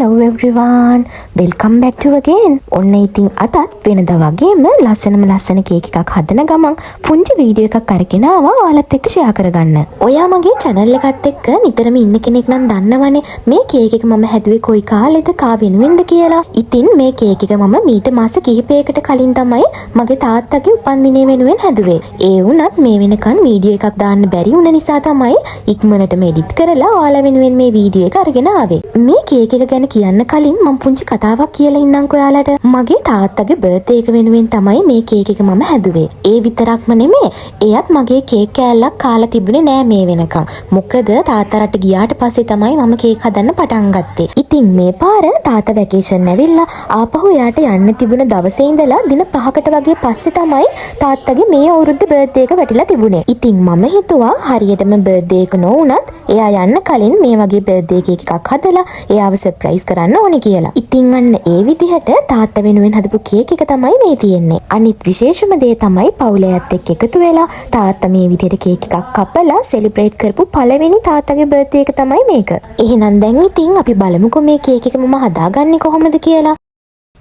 Hello everyone, welcome back to again. ඔන්න ඉතින් අදත් වෙනදා වගේම ලස්සන කේක් එකක් හදන ගමන් පුංචි වීඩියෝ එකක් අරගෙන ආවා ඔයාලත් එක්ක ෂෙයා කරගන්න. ඔයා මගේ channel එකත් එක්ක නිතරම ඉන්න කෙනෙක් නම් දන්නවනේ මේ කේක් එක මම හැදුවේ කොයි කාලෙද කා වෙනුවෙන්ද කියලා. ඉතින් මේ කේක් එක මම මීට මාස කිහිපයකට කලින් තමයි මගේ තාත්තගේ උපන්දිනය වෙනුවෙන් හැදුවේ. ඒ වුණත් මේ වෙනකන් වීඩියෝ එකක් දාන්න බැරි වුණ නිසා තමයි ඉක්මනටම එඩිට් කරලා ඔයාලා වෙනුවෙන් මේ වීඩියෝ එක අරගෙන ආවේ. මේ කේක් එක ගැන කියන්න කලින් මම පුංචි කතාවක් කියලා ඉන්නම්කෝ ඔයාලට. මගේ තාත්තගේ බර්ත්ඩේ එක වෙනුවෙන් තමයි මේ කේක් එක මම හැදුවේ. ඒ විතරක්ම නෙමෙයි, එයත් මගේ කේක් කෑල්ලක් කාලා තිබුණේ නෑ මේ වෙනකන්. මොකද තාත්තා රට ගියාට පස්සේ තමයි මම කේක් හදන්න පටන් ගත්තේ. ඉතින් මේ පාර තාත්තා වැකේෂන් ඇවිල්ලා ආපහු එයාට යන්න තිබුණ දවසේ ඉඳලා දින 5කට වගේ පස්සේ තමයි තාත්තගේ මේ අවුරුද්දේ බර්ත්ඩේ එක වැටිලා තිබුණේ. ඉතින් මම හිතුවා හරියටම බර්ත්ඩේ එක නොවුණත් එයා යන්න කලින් මේ වගේ බර්ත්ඩේ කේක් එකක් හදලා එයාව සර්ප්‍රයිස් කරන්න ඕනේ කියලා. ඉතින් අන්න ඒ විදිහට තාත්තා වෙනුවෙන් හදපු කේක් එක තමයි මේ තියෙන්නේ. අනිත් විශේෂම දේ තමයි පවුලයත් එක්ක එකතු වෙලා තාත්තා මේ විදිහට කේක් එකක් කපලා සෙලිබ්‍රේට් කරපු පළවෙනි තාත්තගේ බර්ත්ඩේ එක තමයි මේක. එහෙනම් දැන් ඉතින් අපි බලමුකෝ මේ කේක් එක මම හදාගන්නේ කොහොමද කියලා.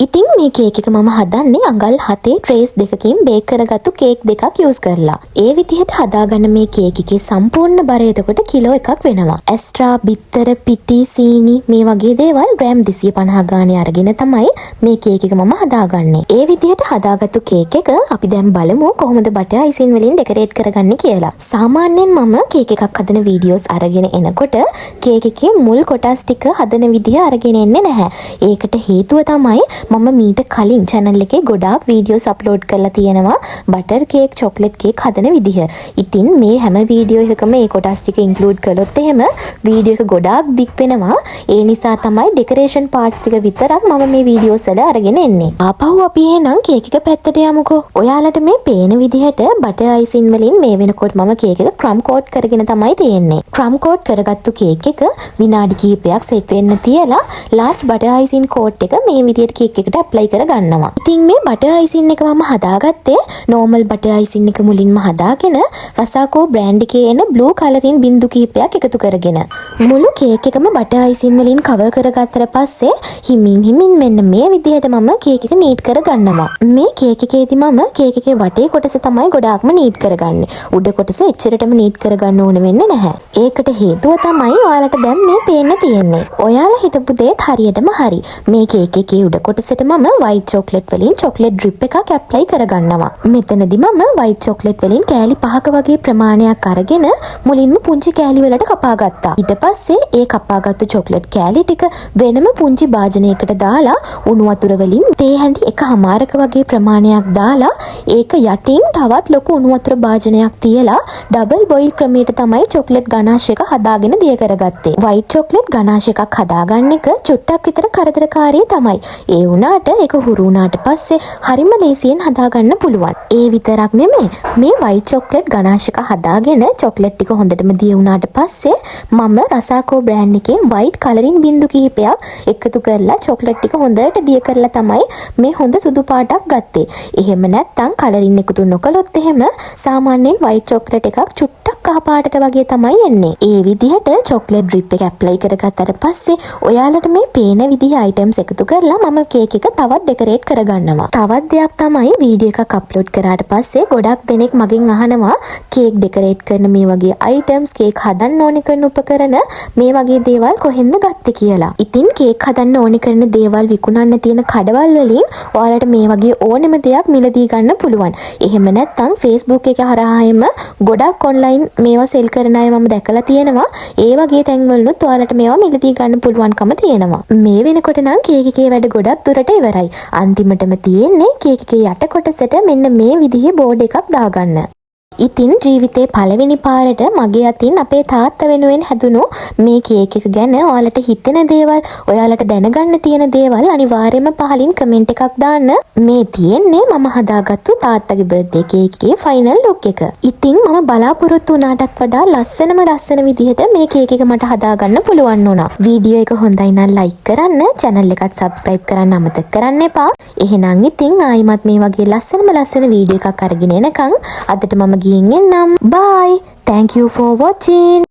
ඉතින් මේ කේක් එක මම හදන්නේ අඟල් 7 ට්‍රේස් දෙකකින් බේක් කරගත්තු කේක් දෙකක් යූස් කරලා. ඒ විදිහට හදාගන්න මේ කේක් එකේ සම්පූර්ණ බර එතකොට කිලෝ එකක් වෙනවා. ඇස්ට්‍රා, බිත්තර, පිටි, සීනි මේ වගේ දේවල් ග්‍රෑම් 250 ගානේ අරගෙන තමයි මේ කේක් එක මම හදාගන්නේ. ඒ විදිහට හදාගත්තු කේක් එක අපි දැන් බලමු කොහොමද බටර් අයිසින් වලින් ඩෙකරේට් කරගන්නේ කියලා. සාමාන්‍යයෙන් මම කේක් එකක් හදන වීඩියෝස් අරගෙන එනකොට කේක් එකේ මුල් කොටස් ටික හදන විදිහ අරගෙන එන්නේ නැහැ. ඒකට හේතුව තමයි මම මීට කලින් channel එකේ ගොඩාක් වීඩියෝස් අප්ලෝඩ් කරලා තියෙනවා බටර් කේක්, චොක්ලට් කේක් හදන විදිහ. ඉතින් මේ හැම වීඩියෝ එකකම මේ කොටස් ටික ඉන්ක්ලූඩ් කළොත් එහෙම වීඩියෝ එක ගොඩාක් දික් වෙනවා. ඒ නිසා තමයි ඩෙකරේෂන් පාර්ට්ස් ටික විතරක් මම මේ වීඩියෝස් වල අරගෙන එන්නේ. ආපහු අපි එහෙනම් කේක් එක පැත්තට යමුකෝ. ඔයාලට මේ පේන විදිහට බටර් අයිසින් වලින් මේ වෙනකොට මම කේක් එක ක්‍රම් කෝට් කරගෙන තමයි තියෙන්නේ. ක්‍රම් කෝට් කරගත්තු කේක් එක විනාඩි කිහිපයක් සෙට් වෙන්න තියලා ලාස්ට් බටර් අයිසින් කෝට් එක මේ විදිහට කේක් එකට ඇප්ලයි කරගන්නවා. ඉතින් මේ බටර් අයිසින් එක මම හදාගත්තේ නෝමල් බටර් අයිසින් එක මුලින්ම හදාගෙන රසාකෝ බ්‍රෑන්ඩ් එකේ එන බ්ලූ කලරින් බින්දු කිහිපයක් එකතු කරගෙන මුළු කේක් එකම බටර් අයිසින් වලින් කවර් කරගත්තට පස්සේ හිමින් මෙන්න මේ විදිහට මම කේක් එක නීට් කරගන්නවා. මේ කේක් එකේදී මම කේක් එකේ වටේ කොටස තමයි ගොඩාක්ම නීට් කරගන්නේ. උඩ කොටස එච්චරටම නීට් කරගන්න ඕන වෙන්නේ නැහැ. ඒකට හේතුව තමයි ඔයාලට දැන් මේ පේන්න තියෙන්නේ. ඔයාලා හිතපු දේත් හරියටම හරි. මේ කේක් එකේ උඩ කොටසට මම white chocolate වලින් chocolate drip එකක් ඇප්ලයි කරගන්නවා. මෙතනදී මම white chocolate වලින් කෑලි 5ක වගේ ප්‍රමාණයක් අරගෙන මුලින්ම පුංචි කෑලි වලට කපා ගත්තා. ඊට පස්සේ ඒ කපාගත්තු chocolate කෑලි ටික වෙනම පුංචි භාජනයකට දාලා උණු වතුර වලින් තේ හැඳි 1/2ක වගේ ප්‍රමාණයක් දාලා ඒක යටින් තවත් ලොකු උණු වතුර භාජනයක් තියලා ඩබල් බොයිල් ක්‍රමයට තමයි chocolate ganache එක හදාගෙන දිය කරගත්තේ. white chocolate ganache එකක් හදාගන්න එක චුට්ටක් විතර කරදරකාරී තමයි. ඒ වුණාට ඒක හුරු වුණාට පස්සේ හරිම ලේසියෙන් හදාගන්න පුළුවන්. ඒ විතරක් නෙමෙයි, මේ white chocolate ganache එක හදාගෙන chocolate ටික හොඳටම දිය වුණාට පස්සේ මම රසාකෝ බ්‍රෑන්ඩ් එකේ white coloring බින්දු කිහිපයක් එකතු කරලා chocolate ටික හොඳට දිය කරලා තමයි මේ හොඳ සුදු පාටක් ගත්තේ. එහෙම නැත්නම් coloring එකතු නොකළොත් එහෙම සාමාන්‍යයෙන් white chocolate එකක් චුට්ටක් කහ පාටට වගේ තමයි එන්නේ. ඒ විදිහට chocolate drip එක ඇප්ලයි කරගත්තට පස්සේ ඔයාලට මේ පේන විදිහේ items එකතු කරලා මම කේක් එක තවත් ඩෙකරේට් කරගන්නවා. තවත් දෙයක් තමයි වීඩියෝ එකක් අප්ලෝඩ් කරාට පස්සේ ගොඩක් දෙනෙක් මගෙන් අහනවා කේක් ඩෙකරේට් කරන මේ වගේ items, කේක් හදන්න ඕනේ කරන උපකරණ මේ වගේ දේවල් කොහෙන්ද ගත්තේ කියලා. ඉතින් කේක් හදන්න ඕනේ කරන දේවල් විකුණන්න තියෙන කඩවල් වලින් ඔයාලට මේ වගේ ඕනෙම දෙයක් මිලදී ගන්න පුළුවන්. එහෙම නැත්නම් Facebook එක හරහාම ගොඩක් online මේවා සෙල් කරන අය මම දැකලා තියෙනවා. ඒ වගේ තැන්වලුත් ඔයාලට මේවා මිලදී ගන්න පුළුවන්කම තියෙනවා. මේ වෙනකොට නම් කේක් එකේ වැඩ ගොඩක් දුරට ඉවරයි. අන්තිමටම තියෙන්නේ කේක් එකේ යට කොටසට මෙන්න මේ විදිහේ බෝඩ් එකක් දාගන්න. ඉතින් ජීවිතේ පළවෙනි පාරට මගේ අතින් අපේ තාත්තා වෙනුවෙන් හැදුණු මේ කේක් එක ගැන ඔයාලට හිතෙන දේවල්, ඔයාලට දැනගන්න තියෙන දේවල් අනිවාර්යයෙන්ම පහලින් කමෙන්ට් එකක් දාන්න. මේ තියෙන්නේ මම හදාගත්තු තාත්තගේ බර්ත්ඩේ කේක් එකේ ෆයිනල් ලුක් එක. ඉතින් මම බලාපොරොත්තු වුණාටත් වඩා ලස්සන විදිහට මේ කේක් එක මට හදාගන්න පුළුවන් වුණා. වීඩියෝ එක හොඳයි නම් ලයික් කරන්න, channel එකත් subscribe කරන්න අමතක කරන්න එපා. එහෙනම් ඉතින් ආයිමත් මේ වගේ ලස්සන වීඩියෝ එකක් අරගෙන එනකන් අදට මම ගිහින් එන්නම්. Bye. Thank you for watching.